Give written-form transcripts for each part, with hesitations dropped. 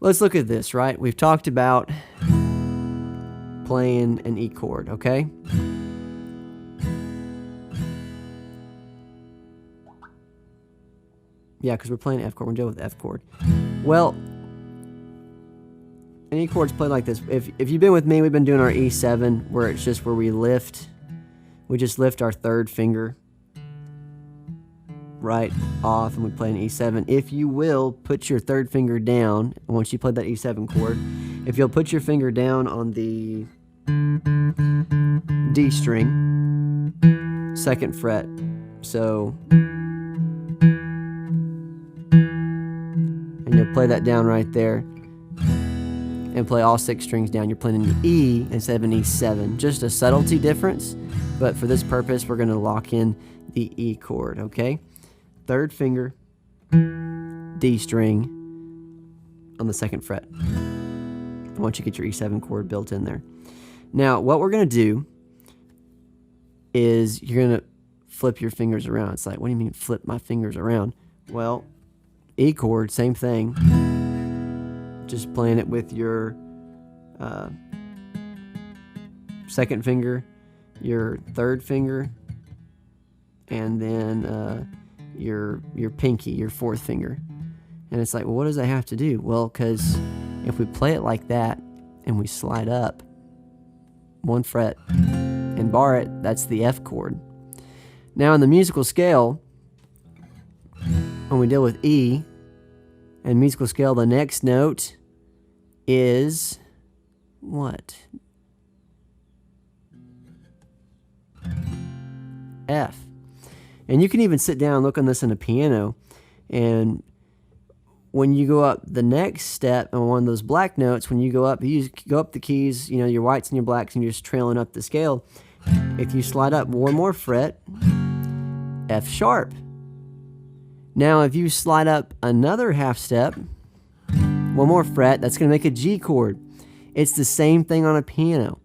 Let's look at this, right? We've talked about playing an E chord, okay? Yeah, because we're playing F chord. We're dealing with F chord. Well, an E chord's played like this. If you've been with me, we've been doing our E7, where it's just where we lift. We just lift our third finger right off, and we play an E7. If you will, put your third finger down once you play that E7 chord. If you'll put your finger down on the D string, 2nd fret. So, and you'll play that down right there and play all 6 strings down. You're playing an E instead of an E7. Just a subtlety difference, but for this purpose, we're going to lock in the E chord, okay? 3rd finger, D string on the 2nd fret. Once you get your E7 chord built in there. Now, what we're going to do is you're going to flip your fingers around. It's like, what do you mean flip my fingers around? Well, E chord, same thing. Just playing it with your 2nd finger, your 3rd finger, and then your pinky, your 4th finger. And it's like, well, what does that have to do? Well, because if we play it like that and we slide up 1 fret and bar it, that's the F chord. Now in the musical scale, when we deal with E and musical scale, the next note is what? F. And you can even sit down and look on this in a piano, and when you go up the next step on one of those black notes, when you go up the keys, you know, your whites and your blacks, and you're just trailing up the scale. If you slide up 1 more fret, F sharp. Now if you slide up another half step, 1 more fret, that's going to make a G chord. It's the same thing on a piano.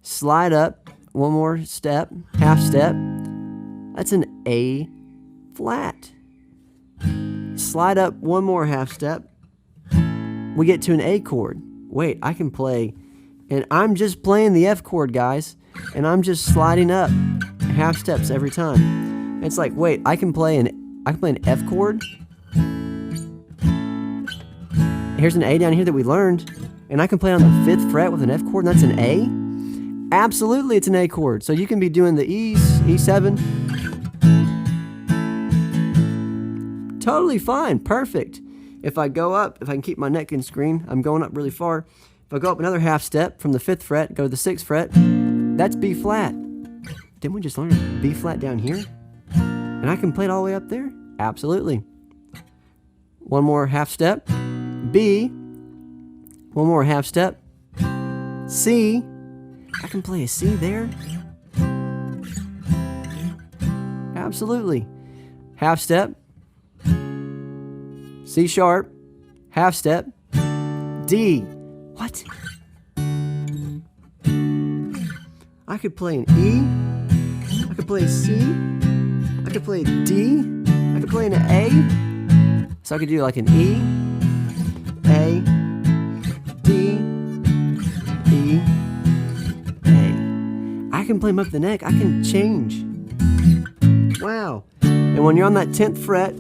Slide up 1 more step, half step, that's an A flat. Slide up 1 more half step, we get to an A chord. Wait, I can play, and I'm just playing the F chord, guys, and I'm just sliding up half steps every time. It's like, wait, I can play an F chord. Here's an A down here that we learned, and I can play on the 5th fret with an F chord, and that's an A? Absolutely, it's an A chord. So you can be doing the E's, E7. Totally fine, perfect. If I go up, if I can keep my neck in screen, I'm going up really far. If I go up another half step from the 5th fret, go to the 6th fret, that's B flat. Didn't we just learn B flat down here? And I can play it all the way up there? Absolutely. 1 more half step, B. 1 more half step, C. I can play a C there. Absolutely. Half step, C sharp, half step, D. What? I could play an E, I could play a C, I could play a D, I could play an A. So I could do like an E, A, D, E, A. I can play them up the neck. I can change. Wow. And when you're on that 10th fret,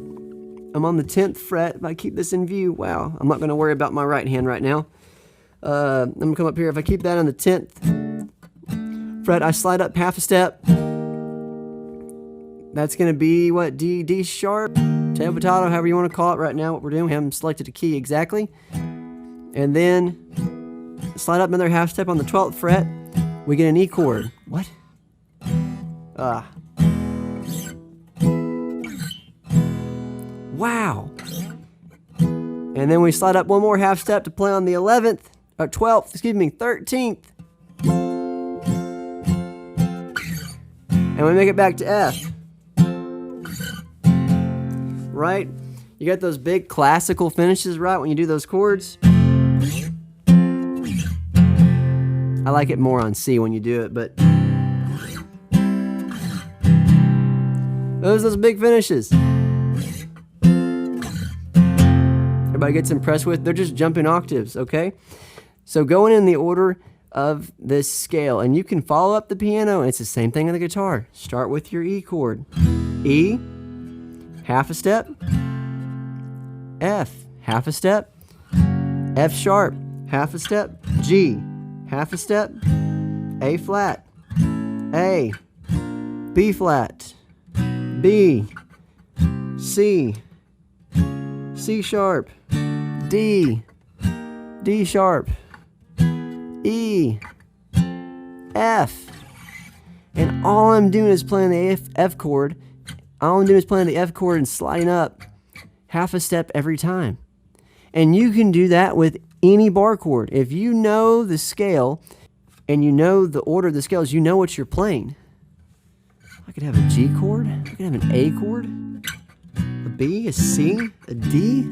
I'm on the 10th fret. If I keep this in view, wow. I'm not going to worry about my right hand right now. I'm going to come up here. If I keep that on the 10th fret, I slide up half a step. That's going to be what? D sharp? Potato, potato, however you want to call it right now. What we're doing, we haven't selected a key exactly. And then slide up another half step on the 12th fret. We get an E chord. What? Wow. And then we slide up 1 more half step to play on the 11th, or 12th, 13th. And we make it back to F. Right? You got those big classical finishes, right, when you do those chords? I like it more on C when you do it, but those big finishes. Everybody everybody gets impressed with. They're just jumping octaves, okay? So going in the order of this scale, and you can follow up the piano, and it's the same thing on the guitar. Start with your E chord. E, half a step. F, half a step. F sharp, half a step. G, half a step. A flat. A, B flat. B, C, C sharp. D, D sharp. E, F. And all I'm doing is playing the F chord. All I'm doing is playing the F chord and sliding up half a step every time. And you can do that with any bar chord. If you know the scale and you know the order of the scales, you know what you're playing. I could have a G chord. I could have an A chord, a B, a C, a D.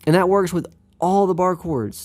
And that works with all the bar chords.